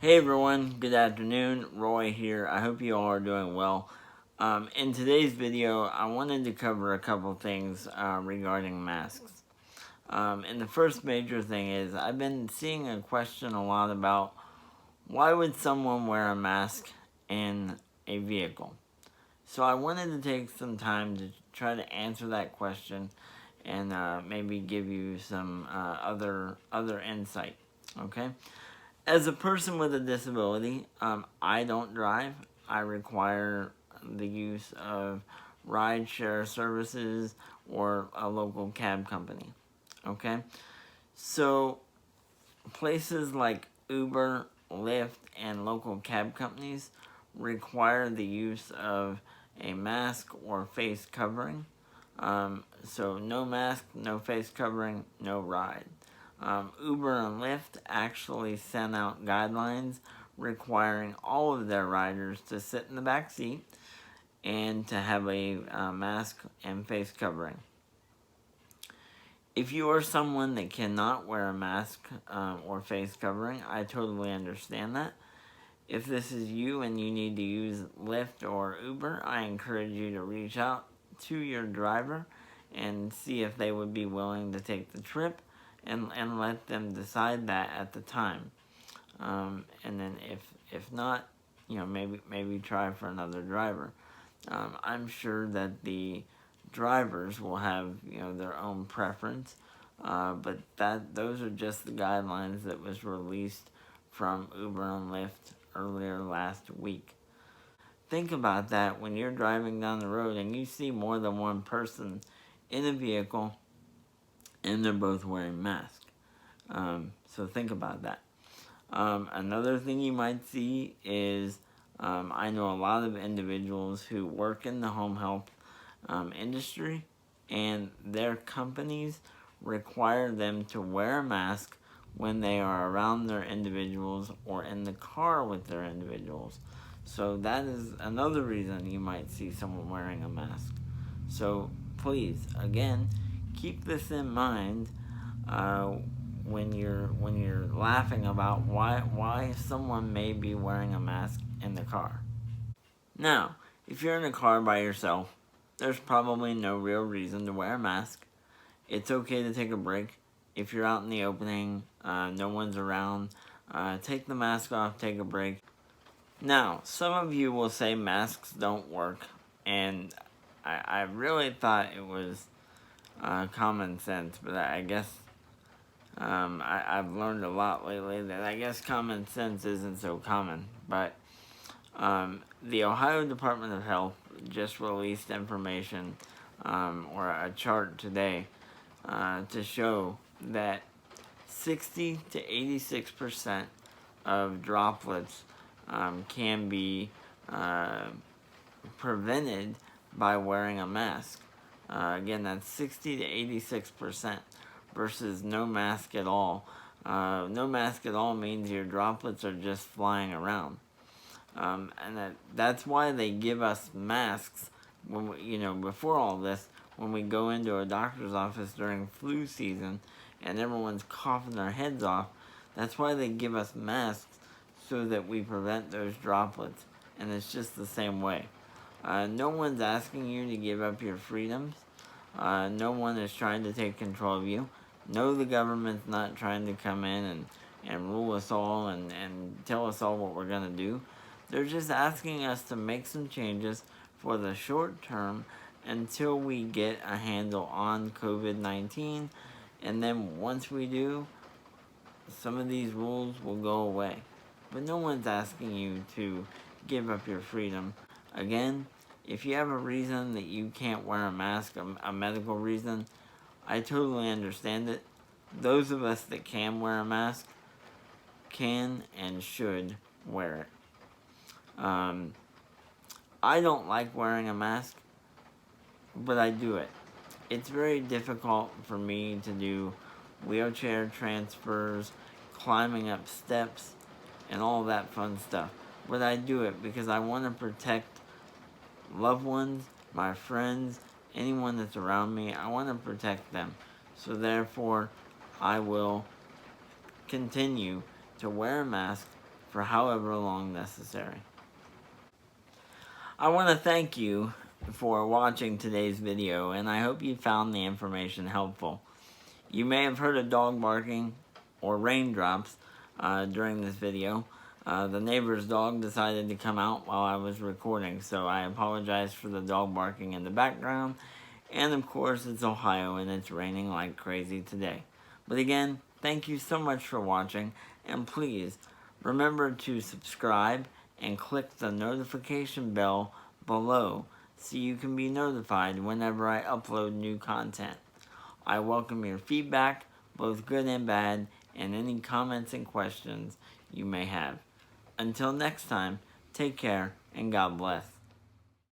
Hey everyone, good afternoon, Roy here. I hope you all are doing well. In today's video, I wanted to cover a couple things regarding masks. And the first major thing is I've been seeing a question a lot about why would someone wear a mask in a vehicle? So I wanted to take some time to try to answer that question and maybe give you some other insight. Okay. As a person with a disability, I don't drive. I require the use of rideshare services or a local cab company. Okay? So, places like Uber, Lyft, and local cab companies require the use of a mask or face covering. So, no mask, no face covering, no ride. Uber and Lyft actually sent out guidelines requiring all of their riders to sit in the back seat and to have a mask and face covering. If you are someone that cannot wear a mask or face covering, I totally understand that. If this is you and you need to use Lyft or Uber, I encourage you to reach out to your driver and see if they would be willing to take the trip and let them decide that at the time. And then if not, maybe try for another driver. I'm sure that the drivers will have their own preference, but those are just the guidelines that was released from Uber and Lyft earlier last week. Think about that when you're driving down the road and you see more than one person in a vehicle and they're both wearing masks. So think about that. Another thing you might see is I know a lot of individuals who work in the home health industry, and their companies require them to wear a mask when they are around their individuals or in the car with their individuals. So that is another reason you might see someone wearing a mask. So please, again, keep this in mind when you're laughing about why someone may be wearing a mask in the car. Now, if you're in a car by yourself, there's probably no real reason to wear a mask. It's okay to take a break. If you're out in the opening, no one's around, take the mask off, take a break. Now, some of you will say masks don't work, and I really thought it was common sense, but I guess I've learned a lot lately that I guess common sense isn't so common. But the Ohio Department of Health just released information or a chart today to show that 60 to 86% of droplets can be prevented by wearing a mask. Again, that's 60 to 86% versus no mask at all. No mask at all means your droplets are just flying around. And that's why they give us masks when before all this, when we go into a doctor's office during flu season and everyone's coughing their heads off. That's why they give us masks, so that we prevent those droplets. And it's just the same way. No one's asking you to give up your freedoms. No one is trying to take control of you. No, the government's not trying to come in and rule us all and tell us all what we're going to do. They're just asking us to make some changes for the short term until we get a handle on COVID-19. And then once we do, some of these rules will go away. But no one's asking you to give up your freedom. Again, if you have a reason that you can't wear a mask, a medical reason, I totally understand it. Those of us that can wear a mask can and should wear it. I don't like wearing a mask, but I do it. It's very difficult for me to do wheelchair transfers, climbing up steps, and all that fun stuff. But I do it because I want to protect loved ones, my friends, anyone that's around me. I want to protect them. So therefore, I will continue to wear a mask for however long necessary. I want to thank you for watching today's video, and I hope you found the information helpful. You may have heard a dog barking or raindrops during this video. The neighbor's dog decided to come out while I was recording, so I apologize for the dog barking in the background. And of course, it's Ohio and it's raining like crazy today. But again, thank you so much for watching, and please remember to subscribe and click the notification bell below so you can be notified whenever I upload new content. I welcome your feedback, both good and bad, and any comments and questions you may have. Until next time, take care and God bless.